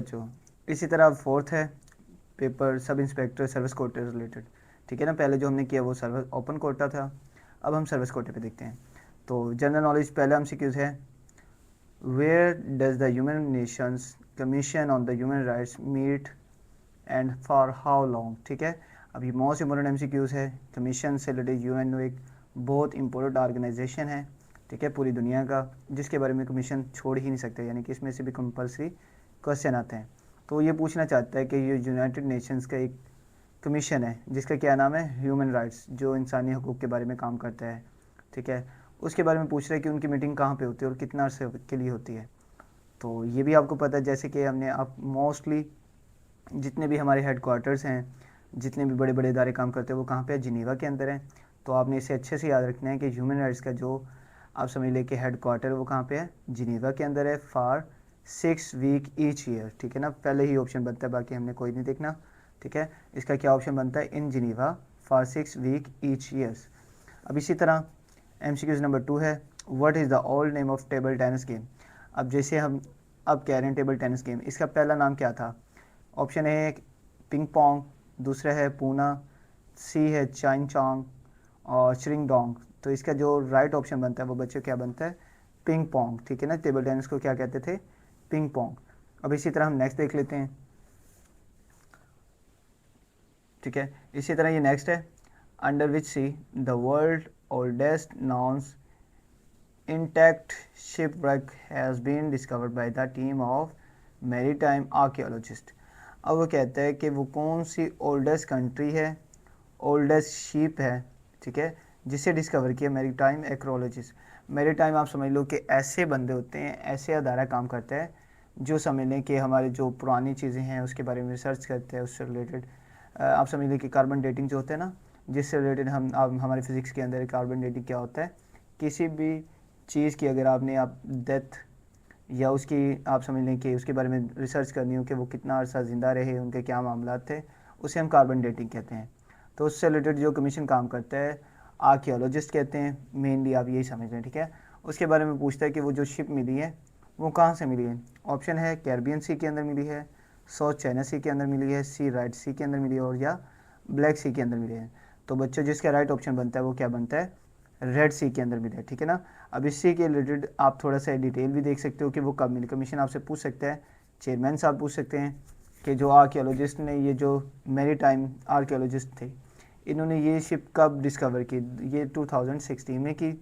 बच्चों, इसी तरह फोर्थ है पेपर सब इंस्पेक्टर सर्विस कोटे रिलेटेड। ठीक है ना, पहले जो हमने किया वो सर्विस ओपन कोटा था, अब हम सर्विस कोटे पे देखते हैं। तो जनरल नॉलेज पहले एमसीक्यूज है, where does the human nations commission on the human rights meet and for how long. ठीक है, अभी मोस्ट इम्पोर्टेंट एमसीक्यूज है, कमीशन से रिलेटेड यूएनओ एक बहुत इंपॉर्टेंट ऑर्गेनाइजेशन है, ठीक है, पूरी दुनिया का, जिसके बारे में कमीशन छोड़ ही नहीं सकते, यानी कि इसमें से भी कंपल्सरी क्वेश्चन आते हैं। तो ये पूछना चाहता है कि ये यूनाइटेड नेशंस का एक कमीशन है जिसका क्या नाम है, ह्यूमन राइट्स, जो इंसानी हकूक़ के बारे में काम करता है। ठीक है, उसके बारे में पूछ रहा है कि उनकी मीटिंग कहाँ पे होती है और कितना अर्से के लिए होती है। तो ये भी आपको पता है, जैसे कि हमने आप मोस्टली जितने भी हमारे हेडक्वार्टर्स हैं, जितने भी बड़े बड़े इदारे काम करते हैं वो कहाँ पे है, जिनीवा के अंदर है। तो आपने इसे अच्छे से याद रखना है कि ह्यूमन राइट्स का जो आप समझ लें कि हेडक्वार्टर वो कहाँ पे है, जिनीवा के अंदर है, फॉर 6 वीक ईच ईयर। ठीक है ना, पहले ही ऑप्शन बनता है, बाकी हमने कोई नहीं देखना। ठीक है, इसका क्या ऑप्शन बनता है, in Geneva for 6 week each years. अब इसी तरह एमसीक्यूज नंबर 2 है, what is the old name of table tennis game. अब जैसे हम अब कह रहे हैं टेबल टेनिस गेम, इसका पहला नाम क्या था। ऑप्शन ए है पिंग पोंग, दूसरा है पूना, सी है चाइन चोंग और श्रिंग डोंग। तो इसका जो राइट ऑप्शन बनता है वो बच्चों क्या बनता है, पिंग पोंग। ठीक है ना, टेबल टेनिस को क्या कहते थे, पिंग पोंग। अब इसी तरह हम नेक्स्ट देख लेते हैं। ठीक है, इसी तरह ये नेक्स्ट है, under which sea the world oldest known intact shipwreck has been discovered by the team of maritime archaeologist। अब वो कहता है कि वो कौन सी ओल्डेस्ट कंट्री है, ओल्डेस्ट शिप है, ठीक है, जिसे डिस्कवर किया मैरीटाइम एक्रोलॉजिस्ट। मैरीटाइम आप समझ लो कि ऐसे बंदे होते हैं, ऐसे अदारा काम करता है जो समझ लें कि हमारे जो पुरानी चीज़ें हैं उसके बारे में रिसर्च करते हैं, उससे रिलेटेड आप समझ लें कि कार्बन डेटिंग जो होता है ना, जिससे रिलेटेड हम हमारे फिज़िक्स के अंदर कार्बन डेटिंग क्या होता है, किसी भी चीज़ की अगर आपने आप डेथ या उसकी आप समझ लें कि उसके बारे में रिसर्च करनी हो कि वो कितना अर्सा ज़िंदा रहे, उनके क्या मामला थे, उसे हम कार्बन डेटिंग कहते हैं। तो उससे रिलेटेड जो कमीशन काम करता है आर्कियोलॉजिस्ट कहते हैं, मेनली आप यही समझ लें। ठीक है, उसके बारे में पूछता है कि वो जो शिप मिली है वो कहाँ से मिली है। ऑप्शन है कैरिबियन सी के अंदर मिली है, साउथ चाइना सी के अंदर मिली है, सी राइट सी के अंदर मिली है, और या ब्लैक सी के अंदर मिली है। तो बच्चों जिसका राइट ऑप्शन बनता है वो क्या बनता है, रेड सी के अंदर मिला है। ठीक है ना, अब इसी के रिलेटेड आप थोड़ा सा डिटेल भी देख सकते हो कि वो कब मिली। कमीशन आपसे पूछ सकता है, चेयरमैन साहब पूछ सकते हैं कि जो आर्कियोलॉजिस्ट ने, ये जो मेरी टाइम आर्कियोलॉजिस्ट थे, इन्होंने ये शिप कब डिस्कवर की, ये 2016 में की,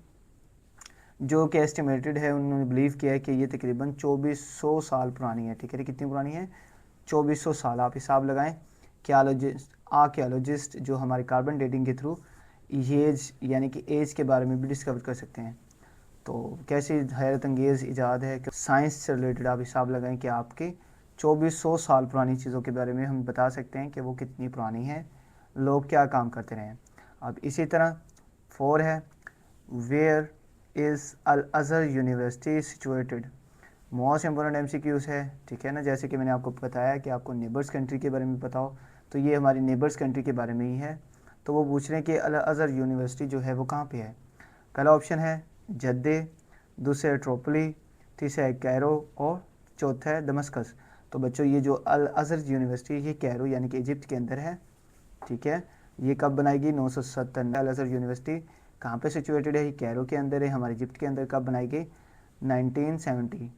जो कि एस्टिमेटेड है, उन्होंने बिलीव किया है कि ये तकरीबन 2400 साल पुरानी है। ठीक है, कितनी पुरानी है, 2400 साल। आप हिसाब लगाएं कि आर्कियोलॉजिस्ट जो हमारे कार्बन डेटिंग के थ्रू एज यानी कि एज के बारे में भी डिस्कवर कर सकते हैं। तो कैसी हैरत अंगेज़ इजाद है कि साइंस से रिलेटेड आप हिसाब लगाएं कि आपके 2400 साल पुरानी चीज़ों के बारे में हम बता सकते हैं कि वो कितनी पुरानी है, लोग क्या काम करते रहे हैं। अब इसी तरह 4 है, where is Al Azhar university situated. Most important MCQs है। ठीक है ना, जैसे कि मैंने आपको बताया कि आपको नेबर्स कंट्री के बारे में पता हो, तो ये हमारी नेबर्स कंट्री के बारे में ही है। तो वो पूछ रहे हैं कि अल अज़हर यूनिवर्सिटी जो है वो कहाँ पे है। पहला ऑप्शन है जद्दे, दूसरा है ट्रोपोली, तीसरा है कैरो और चौथा है दमस्कस। तो बच्चों ये जो अल अज़हर यूनिवर्सिटी ये कैरो यानी कि इजिप्ट के अंदर है। ठीक है, ये कब बनाएगी, 970 में। अल अज़हर यूनिवर्सिटी कहाँ पे सिचुएटेड है, ये कैरो के अंदर है, हमारे इजिप्ट के अंदर। कब बनाएगी, 1970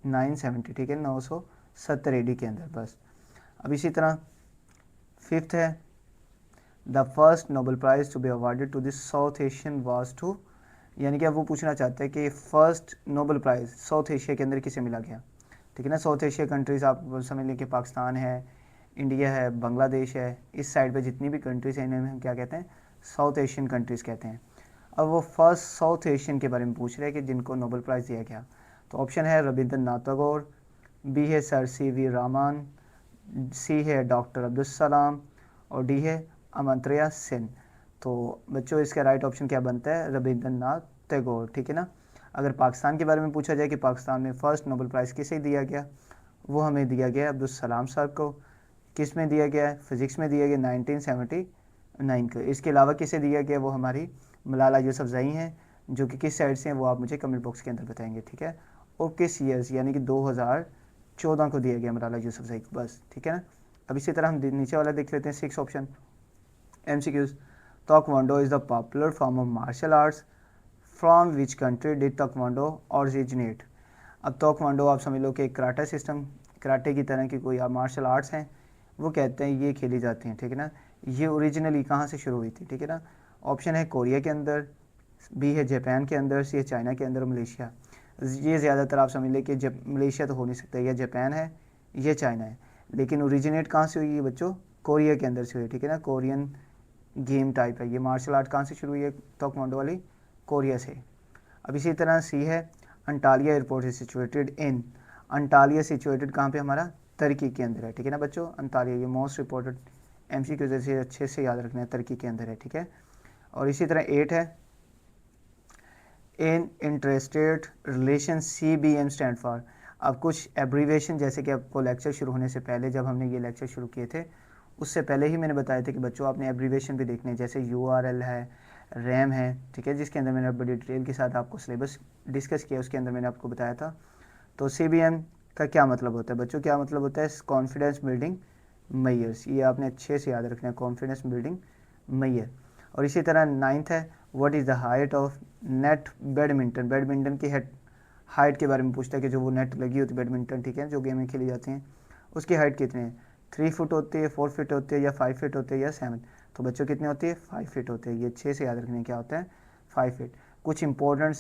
970। ठीक है, 970 एडी के अंदर बस। अब इसी तरह 5th है, the first Nobel prize to be awarded to this South Asian was to, यानी कि अब वो पूछना चाहते हैं कि first Nobel prize South Asia के अंदर किसे मिला गया। ठीक है ना, साउथ एशिया कंट्रीज़ आप समझ लें कि पाकिस्तान है, इंडिया है, बांग्लादेश है, इस साइड पे जितनी भी कंट्रीज़ हैं इन्हें हम क्या कहते हैं, साउथ एशियन कंट्रीज़ कहते हैं। अब वो फर्स्ट साउथ एशियन के बारे में पूछ रहे हैं कि जिनको नोबेल प्राइज़ दिया गया। तो ऑप्शन है रविंद्रनाथ टैगोर, बी है सर सी.वी. रामन, सी है डॉक्टर अब्दुल सलाम और डी है अमर्त्य सेन। तो बच्चों इसका राइट ऑप्शन क्या बनता है, रविंद्रनाथ टैगोर। ठीक है ना, अगर पाकिस्तान के बारे में पूछा जाए कि पाकिस्तान में फ़र्स्ट नोबेल प्राइज़ किसे दिया गया, वो हमें दिया गया अब्दुल सलाम साहब को। किस में दिया गया है, फिज़िक्स में दिया गया 1979 को। इसके अलावा किसे दिया गया, वो हमारी मलाला यूसुफ़ज़ई हैं, जो कि किस साइड से हैं वो आप मुझे कमेंट बॉक्स के अंदर बताएंगे। ठीक है, और किस ईयर्स यानी कि 14 को दिया गया मलाला यूसुफजई को, बस ठीक है ना। अब इसी तरह हम नीचे वाला देख लेते हैं 6 option MCQs। Taekwondo is the popular form of martial arts from which country did taekwondo originate. अब ताइक्वांडो आप समझ लो कि कराटा सिस्टम, कराटे की तरह की कोई मार्शल आर्ट्स हैं, वो कहते हैं ये खेली जाती हैं, ठीक है ना। ये ओरिजिनली कहाँ से शुरू हुई थी, ठीक है ना। ऑप्शन है कोरिया के अंदर, बी है जापान के अंदर, सी है चाइना के अंदर, मलेशिया। ये ज़्यादातर आप समझ लें कि जब मलेशिया तो हो नहीं सकता, या जापान है या चाइना है, लेकिन ओरिजिनेट कहाँ से हुई है बच्चों, कोरिया के अंदर से हुई, ठीक है ना। कोरियन गेम टाइप है ये, मार्शल आर्ट कहाँ से शुरू हुई है ताइक्वांडो वाली, कोरिया से। अब इसी तरह सी है Antalya airport is situated in. Antalya situated कहाँ पे हमारा, तुर्की के अंदर है, ठीक है ना बच्चों। अंटालिया ये मोस्ट इंपॉर्टेंट MCQ जैसे अच्छे से याद रखना है, तुर्की के अंदर है, ठीक है। और इसी तरह 8 है in interested relation CBM stand for. अब कुछ एब्रीवेशन जैसे कि आपको लेक्चर शुरू होने से पहले, जब हमने ये लेक्चर शुरू किए थे उससे पहले ही मैंने बताया था कि बच्चों आपने एब्रीवेशन भी देखने, जैसे URL है, रैम है, ठीक है, जिसके अंदर मैंने बड़ी डिटेल के साथ आपको सिलेबस डिस्कस किया, उसके अंदर मैंने आपको बताया था। तो CBM का क्या मतलब होता है बच्चों, क्या मतलब होता है, कॉन्फिडेंस बिल्डिंग मेजर्स, ये आपने अच्छे से याद रखना है, कॉन्फिडेंस बिल्डिंग मेजर। और इसी तरह 9th है what is the height of net badminton. Badminton की हाइट के बारे में पूछता है कि जो वो नेट लगी होती है बैडमिंटन, ठीक है, जो गेम में खेली जाती हैं, उसकी हाइट कितनी है, 3 फुट होती है, 4 फीट होती है, या 5 फीट होती है, या 7। तो बच्चों कितनी होती है, 5 फीट होती है। ये अच्छे से याद रखने क्या होता है, 5 फीट। कुछ इंपॉर्टेंट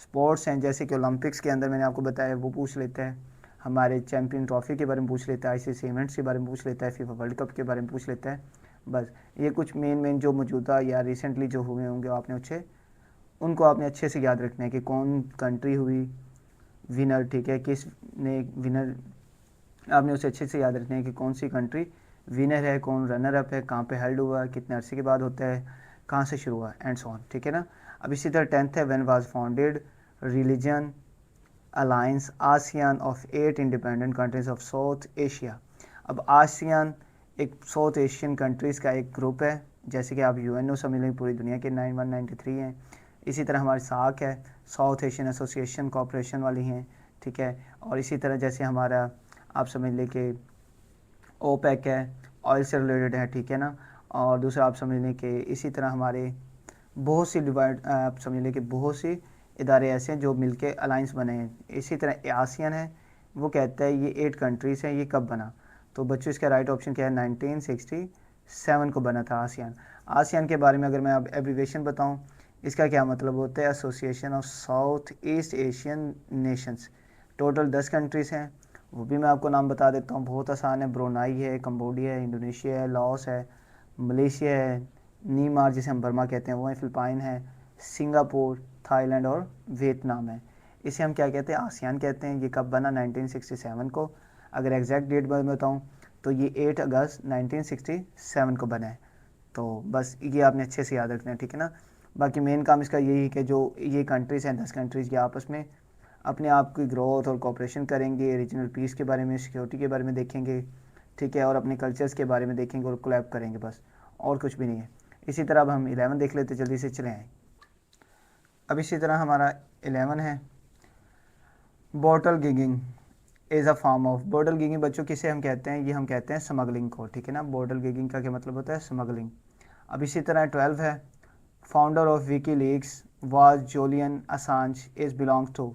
स्पोर्ट्स हैं जैसे कि ओलंपिक्स के अंदर मैंने आपको बताया वो पूछ लेता है, हमारे चैम्पियन ट्रॉफी के बारे में पूछ लेता है, ICC इवेंट्स के बारे में पूछ लेता है, FIFA वर्ल्ड कप के बारे में पूछ लेता है। बस ये कुछ मेन जो मौजूदा या रिसेंटली जो हुए होंगे आपने उनको आपने अच्छे से याद रखना है कि कौन कंट्री हुई विनर, ठीक है, किस ने विनर, आपने उसे अच्छे से याद रखना है कि कौन सी कंट्री विनर है, कौन रनर अप है, कहाँ पे हेल्ड हुआ, कितने अरसे के बाद होता है, कहाँ से शुरू हुआ, एंड सो ऑन, ठीक है ना। अब इसी तरह 10th है when was founded religion alliance ASEAN of 8 independent countries of south Asia. अब आसियान एक साउथ एशियन कंट्रीज़ का एक ग्रुप है, जैसे कि आप UNO समझ लें, पूरी दुनिया के 9193 हैं। इसी तरह हमारी साक है, साउथ एशियन एसोसिएशन कॉपरेशन वाली हैं, ठीक है। और इसी तरह जैसे हमारा आप समझ लें कि OPEC है, ऑयल से रिलेटेड है, ठीक है ना। और दूसरा आप समझ लें कि इसी तरह हमारे बहुत सी डिवाइड आप समझ लें कि बहुत सी इदारे ऐसे हैं जो मिलके अलाइंस बने हैं। इसी तरह आसियान है, वो कहता है ये 8 कंट्रीज़ हैं, ये कब बना। तो बच्चों इसका राइट ऑप्शन क्या है, 1967 को बना था आसियान। आसियान के बारे में अगर मैं अब एब्रीवेशन बताऊं, इसका क्या मतलब होता है, association of south east Asian Nations. Total 10 countries हैं, वो भी मैं आपको नाम बता देता हूँ, बहुत आसान है। ब्रुनाई है, कंबोडिया है, इंडोनेशिया है, लाओस है, मलेशिया है, नीमार जिसे हम बर्मा कहते हैं वो है, फिलिपाइन है, सिंगापुर, थाईलैंड और वियतनाम है। इसे हम क्या कहते हैं, आसियान कहते हैं। ये कब बना, 1967 को। अगर एग्जैक्ट डेट बताऊँ तो ये 8 अगस्त 1967 को बना है। तो बस ये आपने अच्छे से याद रखना है, ठीक है ना। बाकी मेन काम इसका यही है कि जो ये कंट्रीज़ हैं 10 कंट्रीज़ के आपस में अपने आप की ग्रोथ और कोऑपरेशन करेंगे, रीजनल पीस के बारे में, सिक्योरिटी के बारे में देखेंगे, ठीक है, और अपने कल्चर्स के बारे में देखेंगे और कोलैब करेंगे, बस और कुछ भी नहीं है। इसी तरह अब हम 11 देख लेते, जल्दी से चले आए। अब इसी तरह हमारा 11 है bottle gigging is a form of. Bottle gigging बच्चों किसे हम कहते हैं, ये हम कहते हैं स्मगलिंग को, ठीक है ना। बॉटल गिगिंग का क्या मतलब होता है, स्मगलिंग। अब इसी तरह 12 है founder of WikiLeaks was Julian Assange is belongs to.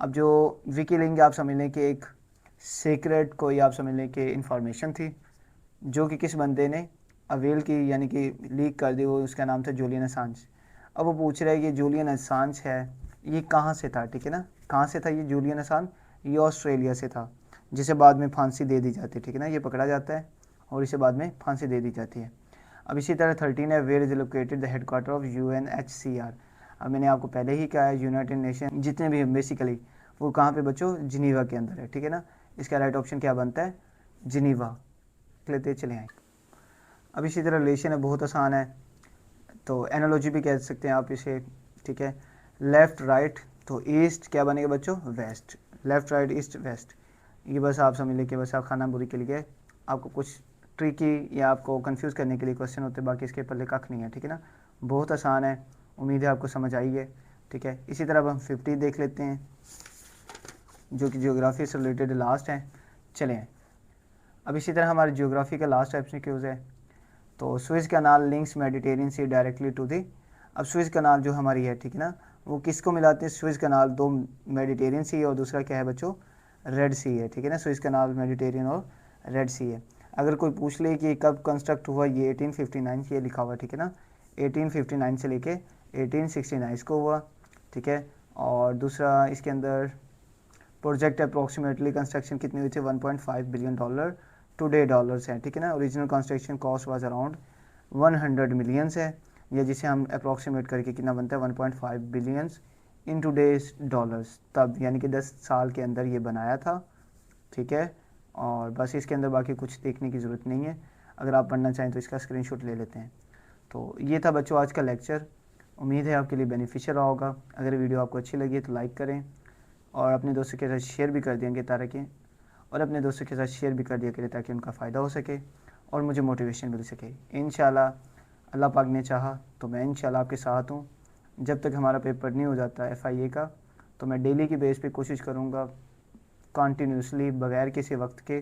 अब जो विकीलिंग आप समझ लें कि एक सीक्रेट कोई आप समझ लें कि इंफॉर्मेशन थी जो कि किस बंदे ने अवेल की, यानी कि लीक कर दी, वो उसका नाम था जूलियन असांज। अब वो पूछ रहा है ये जूलियन असांज है ये कहाँ से था, ठीक है ना, कहाँ से था ये जूलियन असांज, ये ऑस्ट्रेलिया से था, जिसे बाद में फांसी दे दी जाती है, ठीक है ना, ये पकड़ा जाता है और इसे बाद में फांसी दे दी जाती है। अब इसी तरह 13 है where is located the headquarter of UNHCR। अब मैंने आपको पहले ही कहा है यूनाइटेड नेशन जितने भी बेसिकली वो कहाँ पे बच्चों, जिनीवा के अंदर है, ठीक है ना। इसका राइट ऑप्शन क्या बनता है, जिनीवा, लेते चले आए। अब इसी तरह रिलेशन है, बहुत आसान है, तो एनालॉजी भी कह सकते हैं आप इसे, ठीक है। लेफ़्ट राइट, तो ईस्ट क्या बनेगा बच्चों, west, left right east west. ये बस आप समझ लीजिए, बस आप खाना बुरी के लिए आपको कुछ ट्रिकी या आपको कंफ्यूज करने के लिए क्वेश्चन होते हैं, बाकी इसके पल्ले कख नहीं है, ठीक है ना, बहुत आसान है। उम्मीद है आपको समझ आई है, ठीक है। इसी तरह अब हम 50 देख लेते हैं जो कि जियोग्राफी से रिलेटेड लास्ट है। चलें अब इसी तरह हमारे जियोग्राफी का लास्ट एमसीक्यूज है। तो Suez canal links Mediterranean sea directly to the. अब स्विस कनाल जो हमारी है, ठीक है ना, वो किसको मिलाते हैं? स्विस कनाल दो, मेडिटेरियन सी है और दूसरा क्या है बच्चों? रेड सी है, ठीक है ना। स्विस कनाल मेडिटेरियन और रेड सी है। अगर कोई पूछ ले कि कब कंस्ट्रक्ट हुआ, ये 1859 ये लिखा हुआ, ठीक है ना। 1859 से लेके 1869 इसको हुआ, ठीक है। और दूसरा इसके अंदर प्रोजेक्ट अप्रॉक्सीमेटली कंस्ट्रक्शन कितनी हुई थी? 1.5 बिलियन डॉलर टुडे डॉलर्स हैं, ठीक है ना। Original construction cost was around 100 millions है, या जिसे हम अप्रॉक्सीमेट करके कितना बनता है? 1.5 बिलियंस इन टुडेज डॉलर्स, तब यानी कि 10 साल के अंदर ये बनाया था, ठीक है। और बस इसके अंदर बाकी कुछ देखने की ज़रूरत नहीं है। अगर आप पढ़ना चाहें तो इसका स्क्रीनशॉट ले लेते हैं। तो ये था बच्चों आज का लेक्चर। उम्मीद है आपके लिए बेनिफिशियल रहा होगा। अगर वीडियो आपको अच्छी लगी तो लाइक करें और अपने दोस्तों के साथ शेयर भी कर देंगे ताकि ताकि उनका फ़ायदा हो सके और मुझे मोटिवेशन मिल सके। इंशाल्लाह अल्लाह पाक ने चाहा तो मैं इंशाल्लाह आपके साथ हूँ। जब तक हमारा पेपर नहीं हो जाता FIA का, तो मैं डेली की बेस पे कोशिश करूँगा कंटिन्यूसली बगैर किसी वक्त के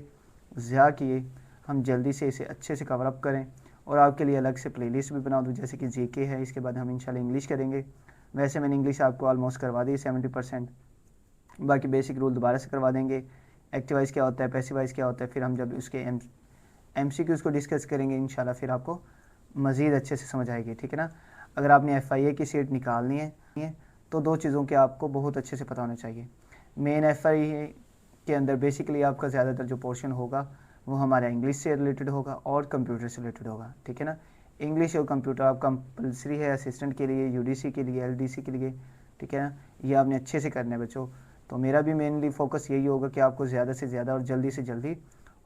ज़्या किए हम जल्दी से इसे अच्छे से कवर अप करें और आपके लिए अलग से प्लेलिस्ट भी बना दूँ, जैसे कि GK है। इसके बाद हम इंशाल्लाह इंग्लिश करेंगे। वैसे मैंने इंग्लिश आपको ऑलमोस्ट करवा दी 70%, बाकी बेसिक रूल दोबारा से करवा देंगे। एक्टिवाइज क्या होता है, पैसिवाइज क्या होता है, फिर हम जब उसके MCQs को डिस्कस करेंगे इंशाल्लाह फिर आपको मज़ीद अच्छे से समझ आएगी, ठीक है ना। अगर आपने FIA की सीट निकालनी है तो दो चीज़ों के आपको बहुत अच्छे से पता होना चाहिए। मेन FIA के अंदर बेसिकली आपका ज़्यादातर जो पोर्शन होगा वो हमारा इंग्लिश से रिलेटेड होगा और कंप्यूटर से रिलेटेड होगा, ठीक है ना। इंग्लिश और कंप्यूटर आप कंपलसरी है असिस्टेंट के लिए, UDC के लिए, LDC के लिए, ठीक है ना। ये आपने अच्छे से करना है बच्चों। तो मेरा भी मेनली फोकस यही होगा कि आपको ज़्यादा से ज़्यादा और जल्दी से जल्दी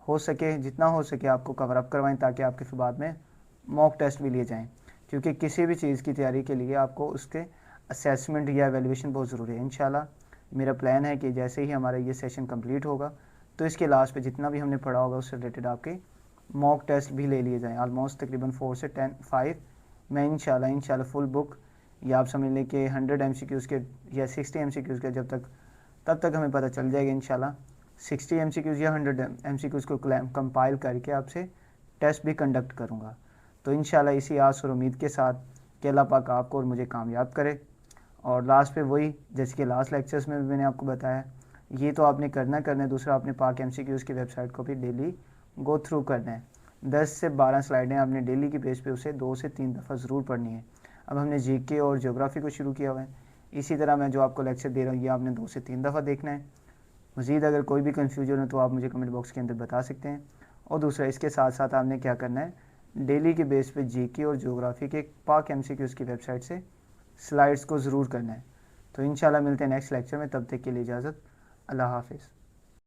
हो सके, जितना हो सके आपको कवर अप करवाएं, ताकि आपके फिर बाद में मॉक टेस्ट भी लिए जाएं। क्योंकि किसी भी चीज़ की तैयारी के लिए आपको उसके असेसमेंट या एवेल्यूएशन बहुत ज़रूरी है। इंशाल्लाह मेरा प्लान है कि जैसे ही हमारा ये सेशन कंप्लीट होगा तो इसके लास्ट पे जितना भी हमने पढ़ा होगा उससे रिलेटेड आपके मॉक टेस्ट भी ले लिए जाएँ। ऑलमोस्ट तकरीबन 4 से 5 मैं इंशाल्लाह फुल बुक, या आप समझ लें कि 100 MCQs के या 60 MCQs के तब तक हमें पता चल जाएगा इंशाल्लाह। 60 MCQs या 100 MCQs को कंपाइल करके आपसे टेस्ट भी कंडक्ट करूँगा। तो इंशाल्लाह इसी आस और उम्मीद के साथ कि अल्लाह पाक आपको और मुझे कामयाब करे। और लास्ट पे वही, जैसे कि लास्ट लेक्चर्स में भी मैंने आपको बताया, ये तो आपने करना है। दूसरा आपने पाक MCQs की वेबसाइट को भी डेली गो थ्रू करना है। 10 से 12 स्लाइडें आपने डेली की बेस पे उसे 2 से 3 दफ़ा ज़रूर पढ़नी है। अब हमने GK और ज्योग्राफी को शुरू किया हुआ है, इसी तरह मैं जो आपको लेक्चर दे रहा हूँ ये आपने 2 से 3 दफ़ा देखना है। मज़ीद अगर कोई भी कन्फ्यूजन हो तो आप मुझे कमेंट बॉक्स के अंदर बता सकते हैं। और दूसरा इसके साथ साथ आपने क्या करना है, डेली के बेस पे GK और ज्योग्राफी के पाक MCQs की वेबसाइट से स्लाइड्स को ज़रूर करना है। तो इंशाल्लाह मिलते हैं नेक्स्ट लेक्चर में, तब तक के लिए इजाज़त, अल्लाह हाफिज़।